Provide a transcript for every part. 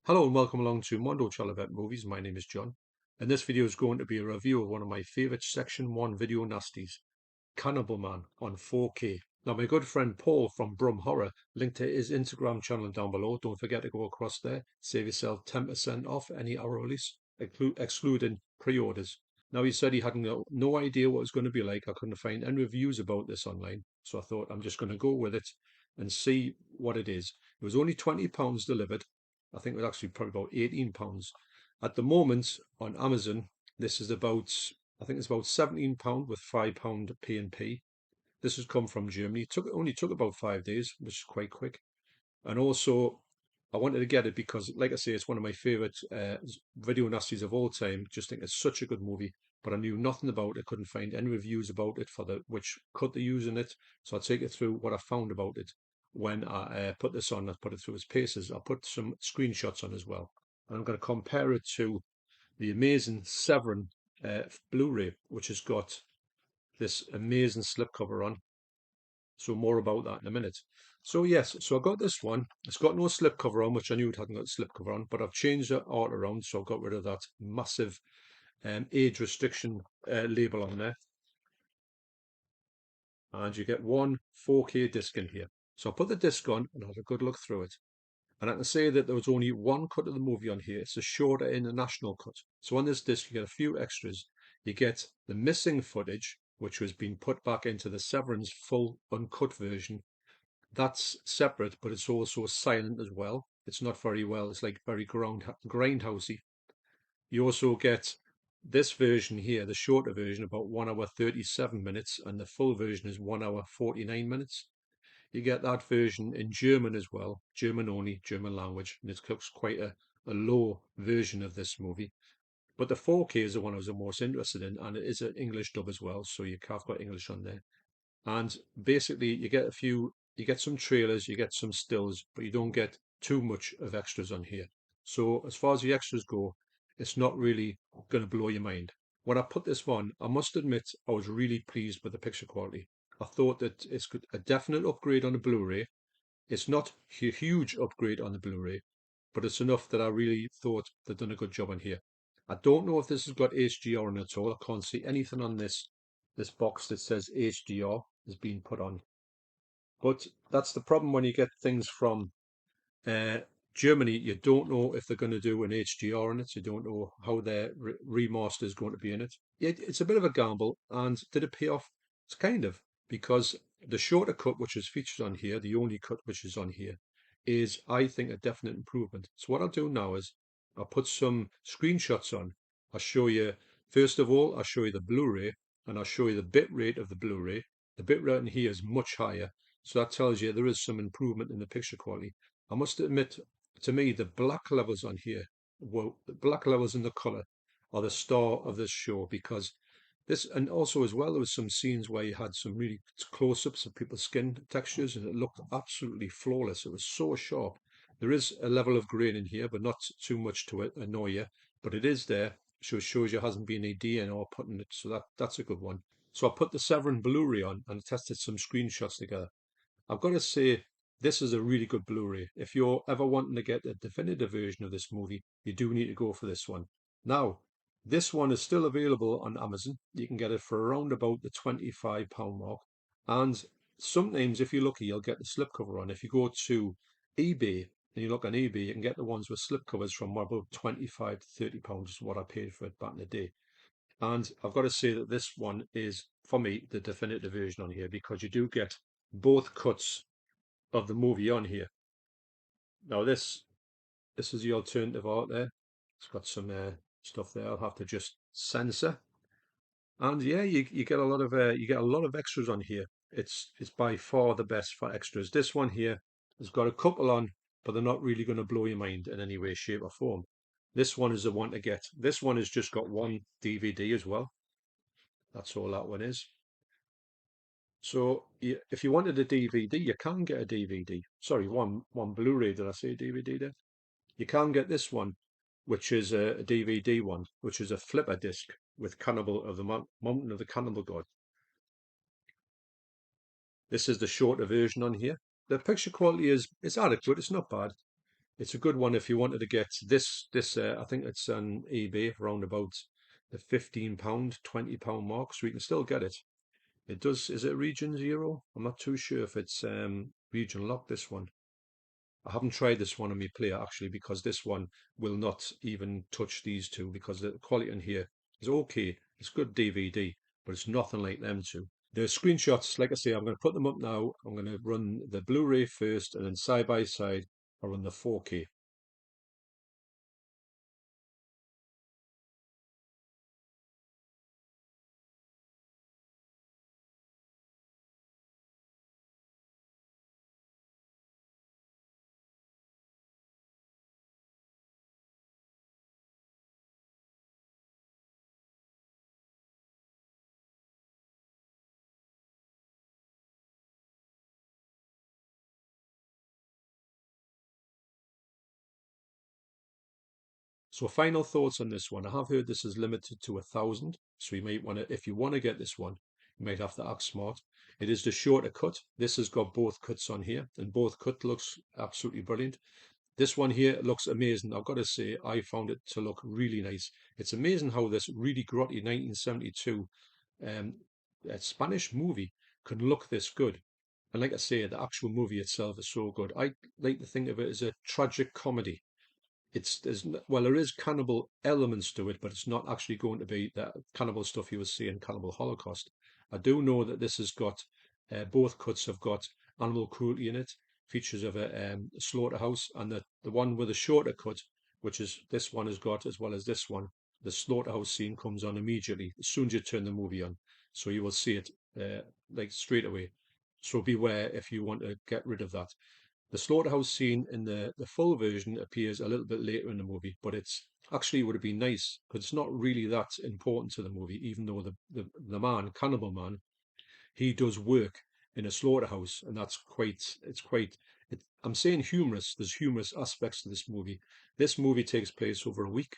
Hello and welcome along to Mondo Chelloveck Movies. My name is John, and this video is going to be a review of one of my favourite Section 1 video nasties, Cannibal Man on 4K. Now, my good friend Paul from Brumhorror linked to his Instagram channel down below. Don't forget to go across there, save yourself 10% off any hour release, excluding pre-orders. Now, he said he had no idea what it was going to be like. I couldn't find any reviews about this online, so I thought I'm just going to go with it and see what it is. It was only £20 delivered. I think it was actually probably about £18. At the moment on Amazon, this is about, I think it's about £17 with £5 P&P. This has come from Germany. It only took about 5 days, which is quite quick. And also, I wanted to get it because, like I say, it's one of my favourite video nasties of all time. Just think it's such a good movie, but I knew nothing about it. Couldn't find any reviews about it for which cut they're using it. So I'll take you through what I found about it when I put this on. I put it through its paces. I'll put some screenshots on as well, and I'm going to compare it to the amazing Severin Blu-ray, which has got this amazing slipcover on. So more about that in a minute. So yes, so I got this one. It's got no slipcover on, which I knew it hadn't got slipcover on, but I've changed the art around, so I've got rid of that massive age restriction label on there. And you get one 4K disc in here. So I put the disc on and had a good look through it. And I can say that there was only one cut of the movie on here. It's a shorter international cut. So on this disc, you get a few extras. You get the missing footage, which was being put back into the Severin's full uncut version. That's separate, but it's also silent as well. It's not very well. It's like very grindhousey. You also get this version here, the shorter version, about 1 hour 37 minutes, and the full version is 1 hour 49 minutes. You get that version in German as well, German only, German language, and it looks quite a low version of this movie. But the 4K is the one I was the most interested in, and it is an English dub as well, so you have got English on there. And basically, you get some trailers, you get some stills, but you don't get too much of extras on here. So as far as the extras go, it's not really going to blow your mind. When I put this on, I must admit I was really pleased with the picture quality. I thought that it's a definite upgrade on the Blu-ray. It's not a huge upgrade on the Blu-ray, but it's enough that I really thought they've done a good job on here. I don't know if this has got HDR in it at all. I can't see anything on this box that says HDR has been put on. But that's the problem when you get things from uh, Germany. You don't know if they're going to do an HDR in it. You don't know how their remaster is going to be in it. It's a bit of a gamble. And did it pay off? It's kind of, because the shorter cut, which is featured on here, the only cut which is on here, is, I think, a definite improvement. So what I'll do now is I'll put some screenshots on. I'll show you, first of all, I'll show you the Blu-ray, and I'll show you the bit rate of the Blu-ray. The bit rate in here is much higher, so that tells you there is some improvement in the picture quality. I must admit, to me, the black levels on here, well, the black levels in the colour are the star of this show, because this, and also as well, there was some scenes where you had some really close-ups of people's skin textures, and it looked absolutely flawless. It was so sharp. There is a level of grain in here, but not too much to annoy you. But it is there, so it shows you hasn't been any DNR put in it. So that's a good one. So I put the Severin Blu-ray on and tested some screenshots together. I've got to say, this is a really good Blu-ray. If you're ever wanting to get a definitive version of this movie, you do need to go for this one. Now, this one is still available on Amazon. You can get it for around about the £25 mark. And sometimes, if you're lucky, you'll get the slipcover on. If you go to eBay and you look on eBay, you can get the ones with slipcovers from about 25 to £30, is what I paid for it back in the day. And I've got to say that this one is, for me, the definitive version on here, because you do get both cuts of the movie on here. Now this is the alternative art there. It's got some stuff there. I'll have to just censor. And yeah, you get a lot of extras on here. It's by far the best for extras. This one here has got a couple on, but they're not really going to blow your mind in any way, shape, or form. This one is the one to get. This one has just got one DVD as well. That's all that one is. So if you wanted a DVD, you can get a DVD. Sorry, one Blu-ray. Did I say DVD there? You can get this one, which is a DVD one, which is a flipper disc with Cannibal of the Mountain of the Cannibal God. This is the shorter version on here. The picture quality is adequate. It's not bad. It's a good one if you wanted to get this. I think it's on eBay around about the £15, £20 mark, so you can still get it. It does. Is it region zero? I'm not too sure if it's region lock. This one. I haven't tried this one on my player actually because this one will not even touch these two because the quality in here is okay. It's good DVD, but it's nothing like them two. The screenshots, like I say, I'm going to put them up now. I'm going to run the Blu-ray first, and then side by side, I'll run the 4K. So final thoughts on this one. I have heard this is limited to 1,000, so you might want to, if you want to get this one, you might have to act smart. It is the shorter cut. This has got both cuts on here, and both cut looks absolutely brilliant. This one here looks amazing. I've got to say, I found it to look really nice. It's amazing how this really grotty 1972 um, Spanish movie can look this good. And like I say, the actual movie itself is so good. I like to think of it as a tragic comedy. Well, there is cannibal elements to it, but it's not actually going to be the cannibal stuff you would see in Cannibal Holocaust. I do know that this has got both cuts have got animal cruelty in it, features of a slaughterhouse, and the one with a shorter cut, which is this one has got as well as this one. The slaughterhouse scene comes on immediately as soon as you turn the movie on, so you will see it like straight away. So beware if you want to get rid of that. The slaughterhouse scene in the full version appears a little bit later in the movie, but it's actually would have been nice because it's not really that important to the movie, even though the man, Cannibal Man, he does work in a slaughterhouse, and I'm saying humorous. There's humorous aspects to this movie. This movie takes place over a week.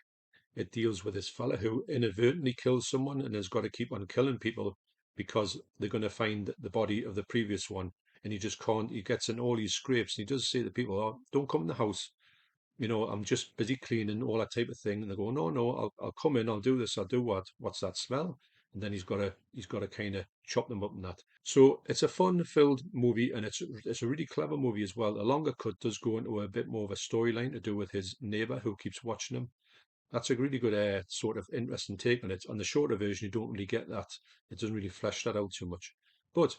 It deals with this fella who inadvertently kills someone and has got to keep on killing people because they're going to find the body of the previous one. And he just can't, he gets in all these scrapes. And he does say to people, oh, don't come in the house. I'm just busy cleaning, all that type of thing. And they go, no, no, I'll come in, I'll do this, I'll do what? What's that smell? And then he's got to kind of chop them up and that. So it's a fun-filled movie, and it's a really clever movie as well. A longer cut does go into a bit more of a storyline to do with his neighbor who keeps watching him. That's a really good sort of interesting take on it. On the shorter version, you don't really get that. It doesn't really flesh that out too much. But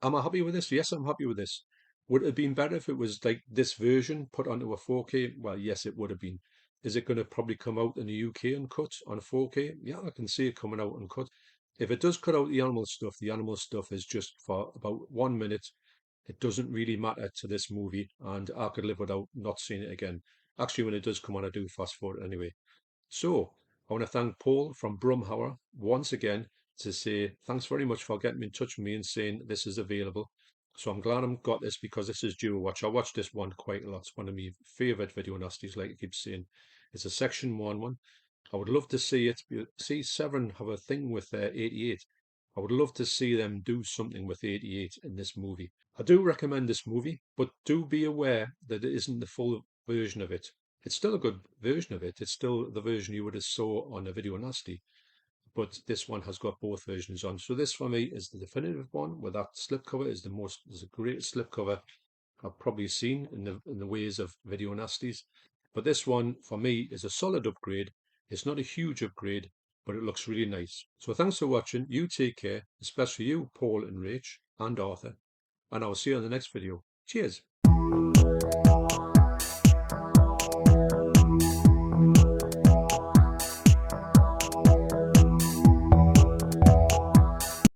am I happy with this? Yes, I'm happy with this. Would it have been better if it was like this version put onto a 4K? Well, yes, it would have been. Is it going to probably come out in the UK and cut on 4K? Yeah, I can see it coming out and cut. If it does cut out the animal stuff is just for about 1 minute. It doesn't really matter to this movie, and I could live without not seeing it again. Actually, when it does come on, I do fast forward anyway. So I want to thank Paul from Brumhorror once again to say thanks very much for getting in touch with me and saying this is available. So I'm glad I've got this because this is due a watch. I watch this one quite a lot. It's one of my favourite video nasties, like I keep saying. It's a section one. I would love to see it. See Seven have a thing with 88. I would love to see them do something with 88 in this movie. I do recommend this movie, but do be aware that it isn't the full version of it. It's still a good version of it. It's still the version you would have saw on a video nasty, but this one has got both versions on. So this for me is the definitive one, where that slipcover is a great slipcover I've probably seen in the ways of video nasties. But this one for me is a solid upgrade. It's not a huge upgrade, but it looks really nice. So thanks for watching. You take care, especially you, Paul and Rach and Arthur, and I'll see you on the next video. Cheers.